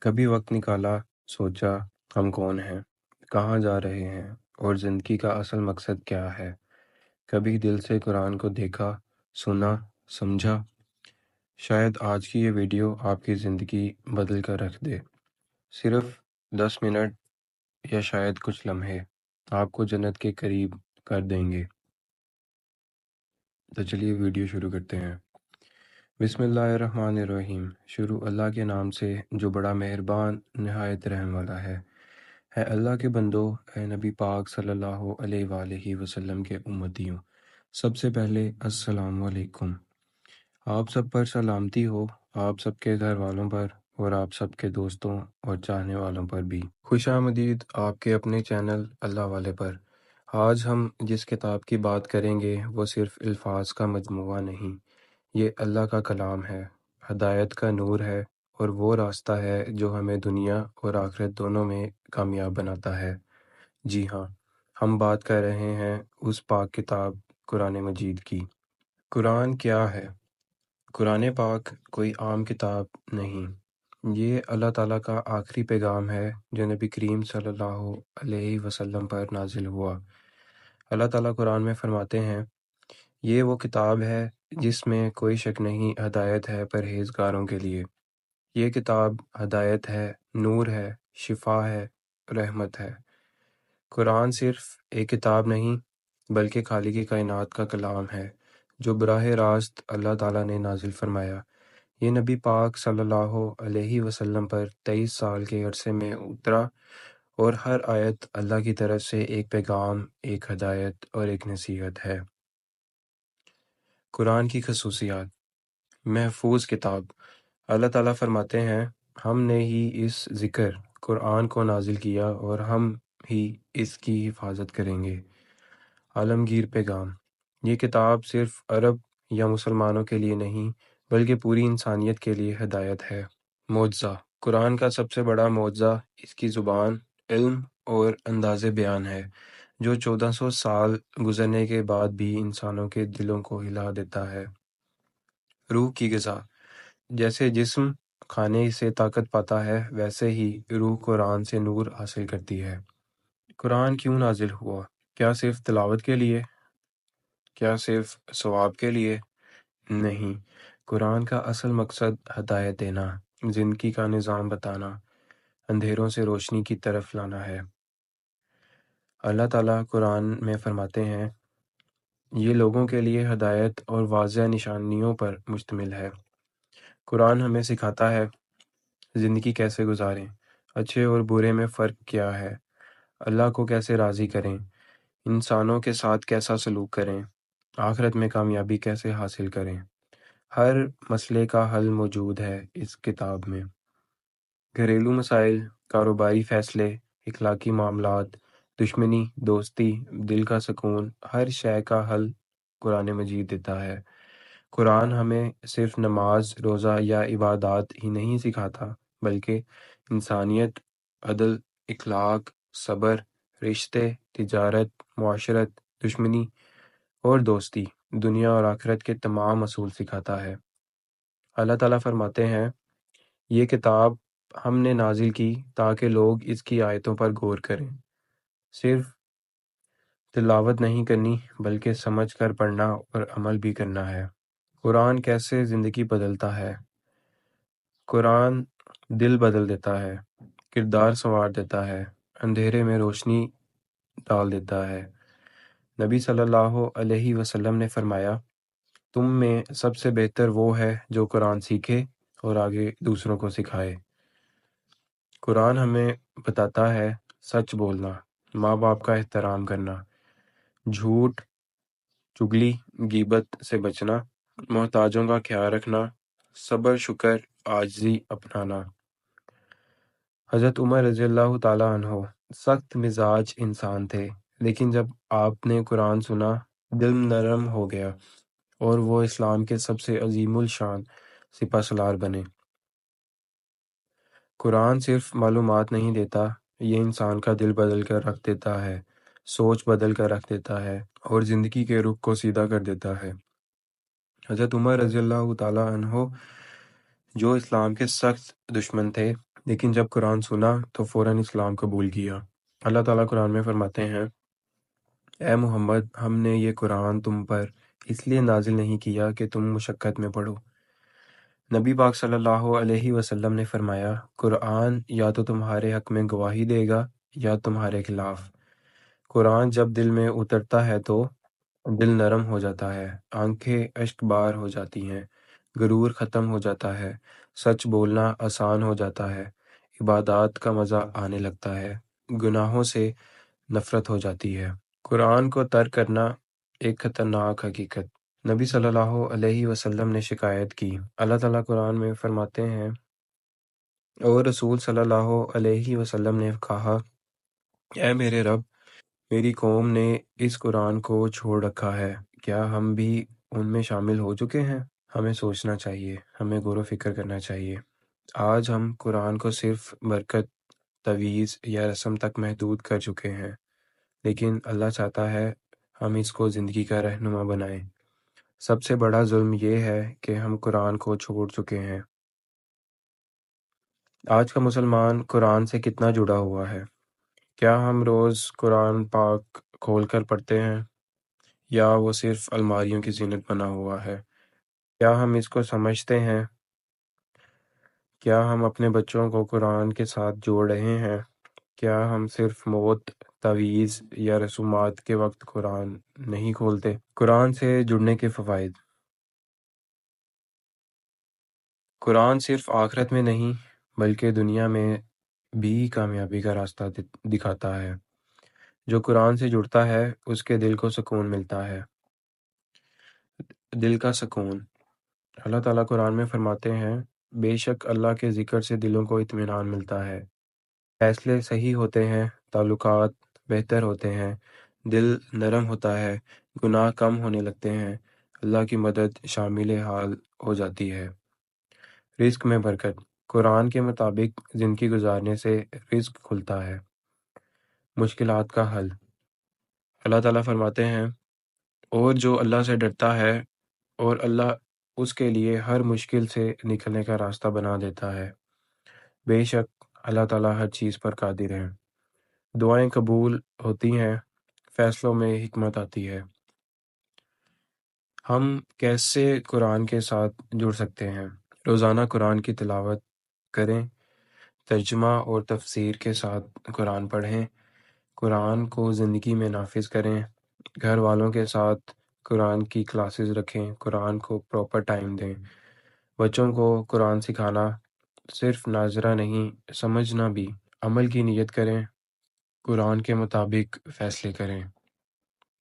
کبھی وقت نکالا، سوچا ہم کون ہیں، کہاں جا رہے ہیں اور زندگی کا اصل مقصد کیا ہے؟ کبھی دل سے قرآن کو دیکھا، سنا، سمجھا؟ شاید آج کی یہ ویڈیو آپ کی زندگی بدل کر رکھ دے۔ صرف 10 منٹ یا شاید کچھ لمحے آپ کو جنت کے قریب کر دیں گے۔ تو چلیے ویڈیو شروع کرتے ہیں۔ بسم اللہ الرحمن الرحیم۔ شروع اللہ کے نام سے جو بڑا مہربان نہایت رحم والا ہے۔ اے اللہ کے بندو، اے نبی پاک صلی اللہ علیہ وآلہ وسلم کے امتیوں، سب سے پہلے السلام علیکم۔ آپ سب پر سلامتی ہو، آپ سب کے گھر والوں پر اور آپ سب کے دوستوں اور چاہنے والوں پر بھی۔ خوش آمدید آپ کے اپنے چینل اللہ والے پر۔ آج ہم جس کتاب کی بات کریں گے وہ صرف الفاظ کا مجموعہ نہیں، یہ اللہ کا کلام ہے، ہدایت کا نور ہے اور وہ راستہ ہے جو ہمیں دنیا اور آخرت دونوں میں کامیاب بناتا ہے۔ جی ہاں، ہم بات کر رہے ہیں اس پاک کتاب قرآن مجید کی۔ قرآن کیا ہے؟ قرآن پاک کوئی عام کتاب نہیں، یہ اللہ تعالیٰ کا آخری پیغام ہے جو نبی کریم صلی اللہ علیہ وسلم پر نازل ہوا۔ اللہ تعالیٰ قرآن میں فرماتے ہیں، یہ وہ کتاب ہے جس میں کوئی شک نہیں، ہدایت ہے پرہیزگاروں کے لیے۔ یہ کتاب ہدایت ہے، نور ہے، شفا ہے، رحمت ہے۔ قرآن صرف ایک کتاب نہیں بلکہ خالق کائنات کا کلام ہے جو براہ راست اللہ تعالیٰ نے نازل فرمایا۔ یہ نبی پاک صلی اللہ علیہ وسلم پر 23 سال کے عرصے میں اترا اور ہر آیت اللہ کی طرف سے ایک پیغام، ایک ہدایت اور ایک نصیحت ہے۔ قرآن کی خصوصیات۔ محفوظ کتاب۔ اللہ تعالیٰ فرماتے ہیں، ہم نے ہی اس ذکر قرآن کو نازل کیا اور ہم ہی اس کی حفاظت کریں گے۔ عالمگیر پیغام۔ یہ کتاب صرف عرب یا مسلمانوں کے لیے نہیں بلکہ پوری انسانیت کے لیے ہدایت ہے۔ معجزہ۔ قرآن کا سب سے بڑا معجزہ اس کی زبان، علم اور انداز بیان ہے جو 1400 سال گزرنے کے بعد بھی انسانوں کے دلوں کو ہلا دیتا ہے۔ روح کی غذا۔ جیسے جسم کھانے سے طاقت پاتا ہے ویسے ہی روح قرآن سے نور حاصل کرتی ہے۔ قرآن کیوں نازل ہوا؟ کیا صرف تلاوت کے لیے؟ کیا صرف ثواب کے لیے؟ نہیں، قرآن کا اصل مقصد ہدایت دینا، زندگی کا نظام بتانا، اندھیروں سے روشنی کی طرف لانا ہے۔ اللہ تعالیٰ قرآن میں فرماتے ہیں، یہ لوگوں کے لیے ہدایت اور واضح نشانیوں پر مشتمل ہے۔ قرآن ہمیں سکھاتا ہے زندگی کیسے گزاریں، اچھے اور برے میں فرق کیا ہے، اللہ کو کیسے راضی کریں، انسانوں کے ساتھ کیسا سلوک کریں، آخرت میں کامیابی کیسے حاصل کریں۔ ہر مسئلے کا حل موجود ہے اس کتاب میں۔ گھریلو مسائل، کاروباری فیصلے، اخلاقی معاملات، دشمنی، دوستی، دل کا سکون، ہر شے کا حل قرآن مجید دیتا ہے۔ قرآن ہمیں صرف نماز، روزہ یا عبادات ہی نہیں سکھاتا بلکہ انسانیت، عدل، اخلاق، صبر، رشتے، تجارت، معاشرت، دشمنی اور دوستی، دنیا اور آخرت کے تمام اصول سکھاتا ہے۔ اللہ تعالیٰ فرماتے ہیں، یہ کتاب ہم نے نازل کی تاکہ لوگ اس کی آیتوں پر غور کریں۔ صرف تلاوت نہیں کرنی بلکہ سمجھ کر پڑھنا اور عمل بھی کرنا ہے۔ قرآن کیسے زندگی بدلتا ہے؟ قرآن دل بدل دیتا ہے، کردار سنوار دیتا ہے، اندھیرے میں روشنی ڈال دیتا ہے۔ نبی صلی اللہ علیہ وسلم نے فرمایا، تم میں سب سے بہتر وہ ہے جو قرآن سیکھے اور آگے دوسروں کو سکھائے۔ قرآن ہمیں بتاتا ہے سچ بولنا، ماں باپ کا احترام کرنا، جھوٹ، چگلی، غیبت سے بچنا، محتاجوں کا خیال رکھنا، صبر، شکر، عاجزی اپنانا۔ حضرت عمر رضی اللہ تعالیٰ عنہ سخت مزاج انسان تھے، لیکن جب آپ نے قرآن سنا دل نرم ہو گیا اور وہ اسلام کے سب سے عظیم الشان سپہ سالار بنے۔ قرآن صرف معلومات نہیں دیتا، یہ انسان کا دل بدل کر رکھ دیتا ہے، سوچ بدل کر رکھ دیتا ہے اور زندگی کے رخ کو سیدھا کر دیتا ہے۔ حضرت عمر رضی اللہ تعالیٰ عنہ جو اسلام کے سخت دشمن تھے، لیکن جب قرآن سنا تو فوراً اسلام قبول کیا۔ اللہ تعالیٰ قرآن میں فرماتے ہیں، اے محمد، ہم نے یہ قرآن تم پر اس لیے نازل نہیں کیا کہ تم مشقت میں پڑھو۔ نبی پاک صلی اللہ علیہ وسلم نے فرمایا، قرآن یا تو تمہارے حق میں گواہی دے گا یا تمہارے خلاف۔ قرآن جب دل میں اترتا ہے تو دل نرم ہو جاتا ہے، آنکھیں اشک بار ہو جاتی ہیں، غرور ختم ہو جاتا ہے، سچ بولنا آسان ہو جاتا ہے، عبادات کا مزہ آنے لگتا ہے، گناہوں سے نفرت ہو جاتی ہے۔ قرآن کو ترک کرنا ایک خطرناک حقیقت۔ نبی صلی اللہ علیہ وسلم نے شکایت کی۔ اللہ تعالیٰ قرآن میں فرماتے ہیں، اور رسول صلی اللہ علیہ وسلم نے کہا، اے میرے رب، میری قوم نے اس قرآن کو چھوڑ رکھا ہے، کیا ہم بھی ان میں شامل ہو چکے ہیں؟ ہمیں سوچنا چاہیے، ہمیں غور و فکر کرنا چاہیے۔ آج ہم قرآن کو صرف برکت، تویز یا رسم تک محدود کر چکے ہیں، لیکن اللہ چاہتا ہے ہم اس کو زندگی کا رہنما بنائیں۔ سب سے بڑا ظلم یہ ہے کہ ہم قرآن کو چھوڑ چکے ہیں۔ آج کا مسلمان قرآن سے کتنا جڑا ہوا ہے؟ کیا ہم روز قرآن پاک کھول کر پڑھتے ہیں، یا وہ صرف الماریوں کی زینت بنا ہوا ہے؟ کیا ہم اس کو سمجھتے ہیں؟ کیا ہم اپنے بچوں کو قرآن کے ساتھ جوڑ رہے ہیں؟ کیا ہم صرف موت، تعویذ یا رسومات کے وقت قرآن نہیں کھولتے؟ قرآن سے جڑنے کے فوائد۔ قرآن صرف آخرت میں نہیں بلکہ دنیا میں بھی کامیابی کا راستہ دکھاتا ہے۔ جو قرآن سے جڑتا ہے اس کے دل کو سکون ملتا ہے۔ دل کا سکون۔ اللہ تعالیٰ قرآن میں فرماتے ہیں، بے شک اللہ کے ذکر سے دلوں کو اطمینان ملتا ہے، فیصلے صحیح ہوتے ہیں، تعلقات بہتر ہوتے ہیں، دل نرم ہوتا ہے، گناہ کم ہونے لگتے ہیں، اللہ کی مدد شامل حال ہو جاتی ہے۔ رزق میں برکت۔ قرآن کے مطابق زندگی گزارنے سے رزق کھلتا ہے۔ مشکلات کا حل۔ اللہ تعالیٰ فرماتے ہیں، اور جو اللہ سے ڈرتا ہے اور اللہ اس کے لیے ہر مشکل سے نکلنے کا راستہ بنا دیتا ہے، بے شک اللہ تعالیٰ ہر چیز پر قادر ہے۔ دعائیں قبول ہوتی ہیں، فیصلوں میں حکمت آتی ہے۔ ہم کیسے قرآن کے ساتھ جڑ سکتے ہیں؟ روزانہ قرآن کی تلاوت کریں، ترجمہ اور تفسیر کے ساتھ قرآن پڑھیں، قرآن کو زندگی میں نافذ کریں، گھر والوں کے ساتھ قرآن کی کلاسز رکھیں، قرآن کو پراپر ٹائم دیں، بچوں کو قرآن سکھانا صرف ناظرہ نہیں، سمجھنا بھی، عمل کی نیت کریں، قرآن کے مطابق فیصلے کریں،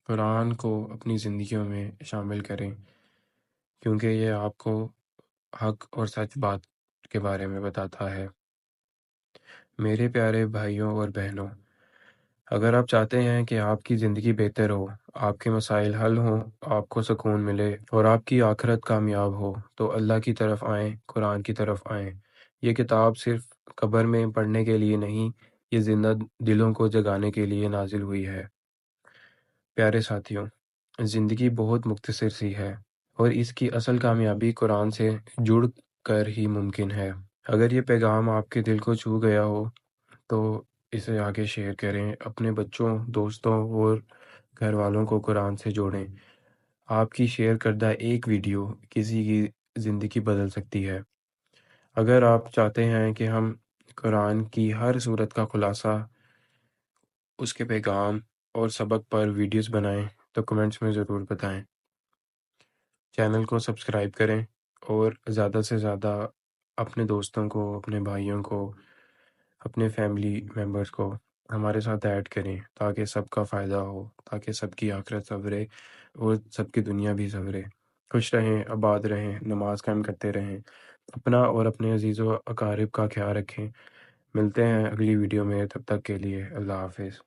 قرآن کو اپنی زندگیوں میں شامل کریں، کیونکہ یہ آپ کو حق اور سچ بات کے بارے میں بتاتا ہے۔ میرے پیارے بھائیوں اور بہنوں، اگر آپ چاہتے ہیں کہ آپ کی زندگی بہتر ہو، آپ کے مسائل حل ہوں، آپ کو سکون ملے اور آپ کی آخرت کامیاب ہو، تو اللہ کی طرف آئیں، قرآن کی طرف آئیں۔ یہ کتاب صرف قبر میں پڑھنے کے لیے نہیں، یہ زندہ دلوں کو جگانے کے لیے نازل ہوئی ہے۔ پیارے ساتھیوں، زندگی بہت مختصر سی ہے، اور اس کی اصل کامیابی قرآن سے جڑ کر ہی ممکن ہے۔ اگر یہ پیغام آپ کے دل کو چھو گیا ہو تو اسے آگے شیئر کریں، اپنے بچوں، دوستوں اور گھر والوں کو قرآن سے جوڑیں۔ آپ کی شیئر کردہ ایک ویڈیو کسی کی زندگی بدل سکتی ہے۔ اگر آپ چاہتے ہیں کہ ہم قرآن کی ہر صورت کا خلاصہ، اس کے پیغام اور سبق پر ویڈیوز بنائیں تو کمنٹس میں ضرور بتائیں۔ چینل کو سبسکرائب کریں اور زیادہ سے زیادہ اپنے دوستوں کو، اپنے بھائیوں کو، اپنے فیملی ممبرس کو ہمارے ساتھ ایڈ کریں، تاکہ سب کا فائدہ ہو، تاکہ سب کی آخرت سنورے اور سب کی دنیا بھی سنورے۔ خوش رہیں، آباد رہیں، نماز قائم کرتے رہیں، اپنا اور اپنے عزیز و اقارب کا خیال رکھیں۔ ملتے ہیں اگلی ویڈیو میں، تب تک کے لیے اللہ حافظ۔